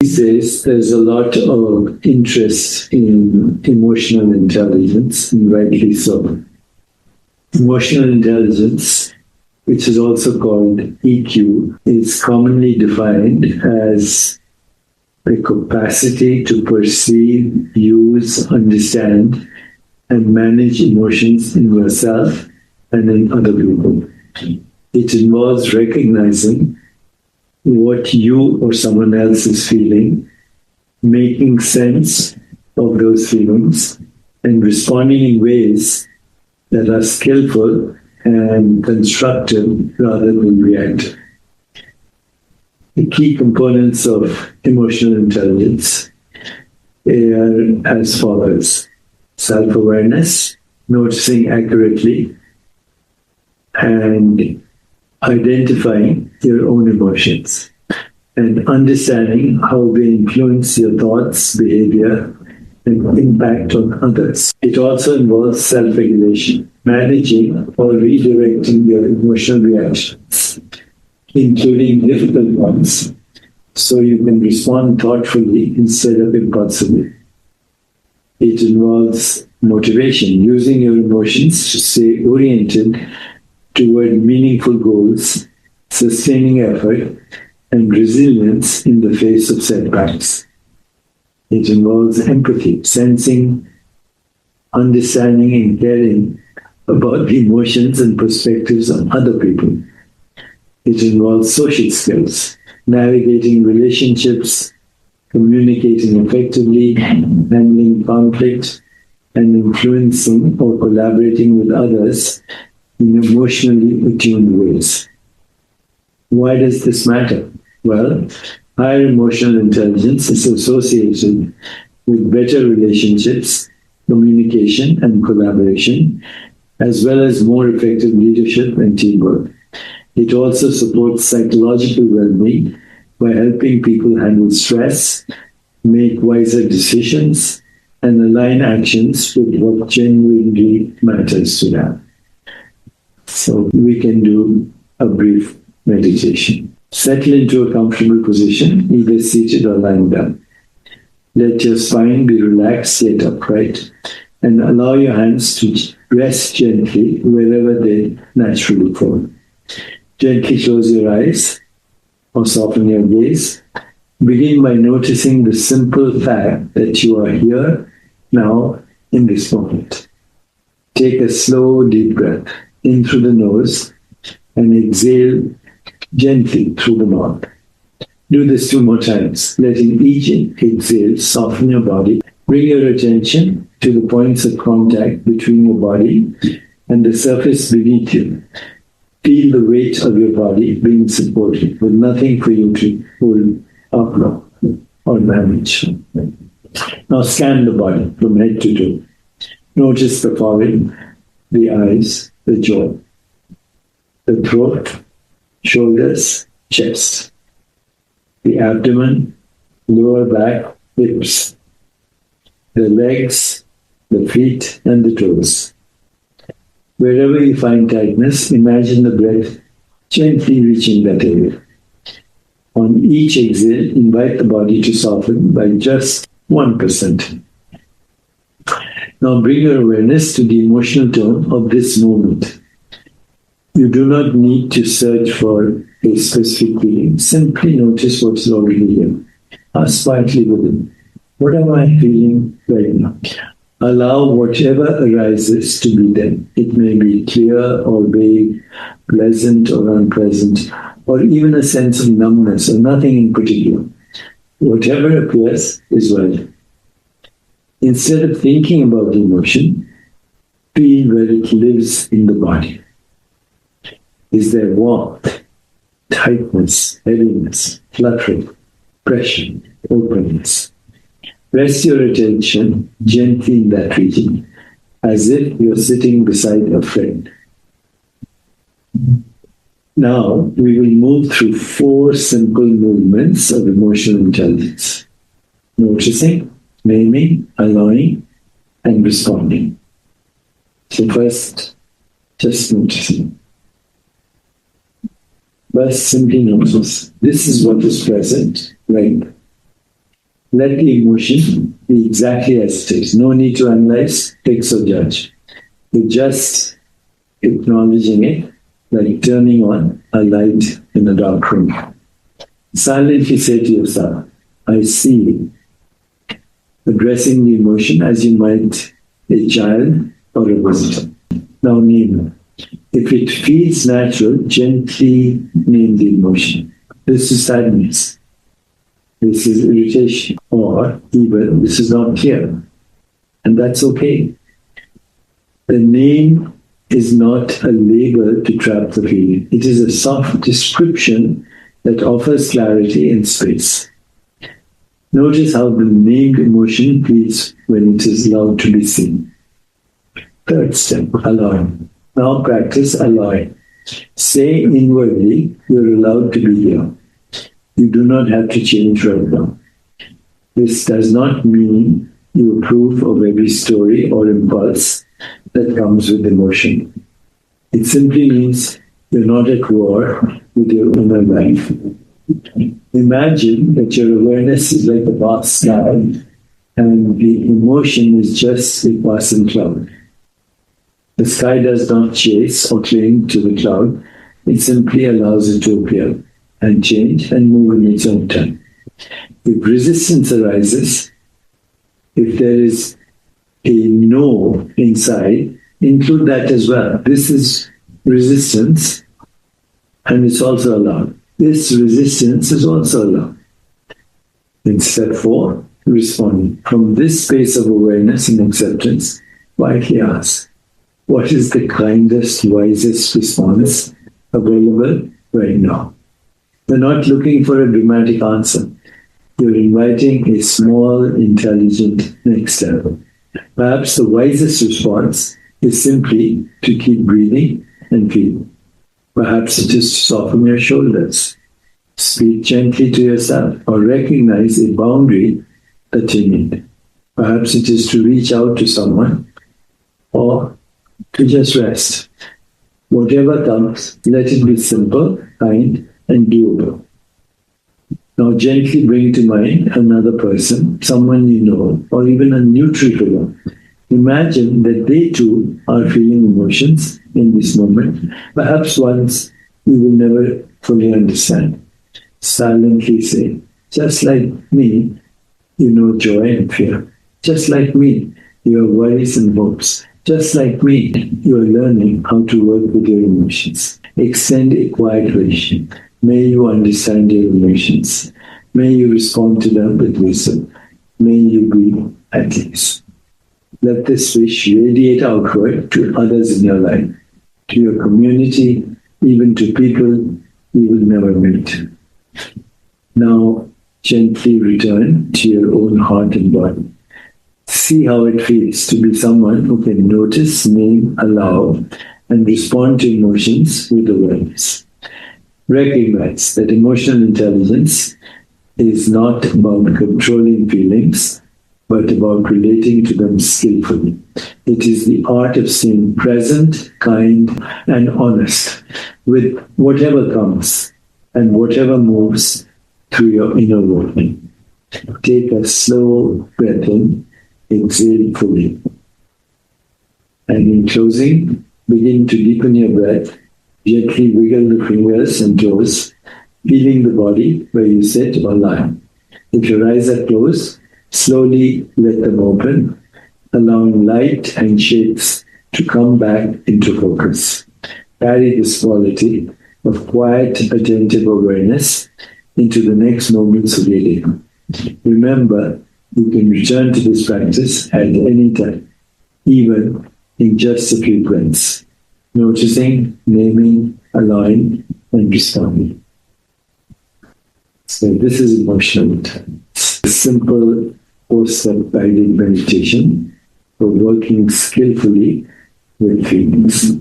These days, there's a lot of interest in emotional intelligence, and rightly so. Emotional intelligence, which is also called EQ, is commonly defined as the capacity to perceive, use, understand, and manage emotions in yourself and in other people. It involves recognizing what you or someone else is feeling, making sense of those feelings, and responding in ways that are skillful and constructive rather than reactive. The key components of emotional intelligence are as follows: self-awareness, noticing accurately and identifying your own emotions, and understanding how they influence your thoughts, behavior, and impact on others. It also involves self-regulation, managing or redirecting your emotional reactions, including difficult ones, so you can respond thoughtfully instead of impulsively. It involves motivation, using your emotions to stay oriented toward meaningful goals, sustaining effort, and resilience in the face of setbacks. It involves empathy, sensing, understanding, and caring about the emotions and perspectives of other people. It involves social skills, navigating relationships, communicating effectively, handling conflict, and influencing or collaborating with others in emotionally attuned ways. Why does this matter? Well, higher emotional intelligence is associated with better relationships, communication, and collaboration, as well as more effective leadership and teamwork. It also supports psychological well-being by helping people handle stress, make wiser decisions, and align actions with what genuinely matters to them. So we can do a brief meditation. Settle into a comfortable position, either seated or lying down. Let your spine be relaxed yet upright, and allow your hands to rest gently wherever they naturally fall. Gently close your eyes or soften your gaze. Begin by noticing the simple fact that you are here now in this moment. Take a slow, deep breath in through the nose and exhale gently through the mouth. Do this 2 more times, letting each exhale soften your body. Bring your attention to the points of contact between your body and the surface beneath you. Feel the weight of your body being supported with nothing for you to pull up or manage. Now scan the body from head to toe. Notice the forehead, the eyes, the jaw, the throat, shoulders, chest, the abdomen, lower back, hips, the legs, the feet, and the toes. Wherever you find tightness, imagine the breath gently reaching that area. On each exhale, invite the body to soften by just 1%. Now bring your awareness to the emotional tone of this moment. You do not need to search for a specific feeling. Simply notice what is already here. Ask quietly within, what am I feeling right now? Allow whatever arises to be there. It may be clear or vague, pleasant or unpleasant, or even a sense of numbness or nothing in particular. Whatever appears is well. Instead of thinking about the emotion, feel where it lives in the body. Is there warmth, tightness, heaviness, fluttering, pressure, openness? Rest your attention gently in that region, as if you're sitting beside a friend. Now, we will move through 4 simple movements of emotional intelligence: noticing, naming, allowing, and responding. So first, just noticing. First, simply notice. This is what is present right now. Let the emotion be exactly as it is. No need to analyze, fix, or judge. You're just acknowledging it, like turning on a light in a dark room. Silently say to yourself, I see, addressing the emotion as you might a child or a visitor. Now name it. If it feels natural, gently name the emotion. This is sadness. This is irritation. Or even this is not clear. And that's okay. The name is not a label to trap the feeling. It is a soft description that offers clarity and space. Notice how the named emotion feels when it is allowed to be seen. Third step, allowing. Now practice allowing. Say inwardly, you're allowed to be here. You do not have to change right now. This does not mean you approve of every story or impulse that comes with emotion. It simply means you're not at war with your inner life. Imagine that your awareness is like a vast sky and the emotion is just a passing cloud. The sky does not chase or cling to the cloud. It simply allows it to appear and change and move in its own time. If resistance arises, if there is a no inside, include that as well. This is resistance and it's also allowed. This resistance is also allowed. In step 4, responding. From this space of awareness and acceptance, quietly ask, what is the kindest, wisest response available right now? You're not looking for a dramatic answer. You're inviting a small, intelligent next step. Perhaps the wisest response is simply to keep breathing and feeling. Perhaps it is to soften your shoulders, speak gently to yourself, or recognize a boundary that you need. Perhaps it is to reach out to someone or to just rest. Whatever comes, let it be simple, kind, and doable. Now gently bring to mind another person, someone you know, or even a neutral figure. Imagine that they too are feeling emotions in this moment, perhaps ones you will never fully understand. Silently say, just like me, you know joy and fear. Just like me, you have worries and hopes. Just like me, you are learning how to work with your emotions. Extend a quiet wish. May you understand your emotions. May you respond to them with wisdom. May you be at ease. Let this wish radiate outward to others in your life, to your community, even to people you will never meet. Now, gently return to your own heart and body. See how it feels to be someone who can notice, name, allow, and respond to emotions with awareness. Recognize that emotional intelligence is not about controlling feelings, but about relating to them skillfully. It is the art of staying present, kind, and honest with whatever comes and whatever moves through your inner world. Take a slow breath in, exhale fully. And in closing, begin to deepen your breath. Gently wiggle the fingers and toes, feeling the body where you sit or lie. If your eyes are closed, slowly let them open, allowing light and shapes to come back into focus. Carry this quality of quiet, attentive awareness into the next moments of your day. Remember, you can return to this practice at any time, even in just a few breaths, noticing, naming, allowing, and responding. So this is emotional intelligence. A simple 4-step guided meditation for working skillfully with feelings.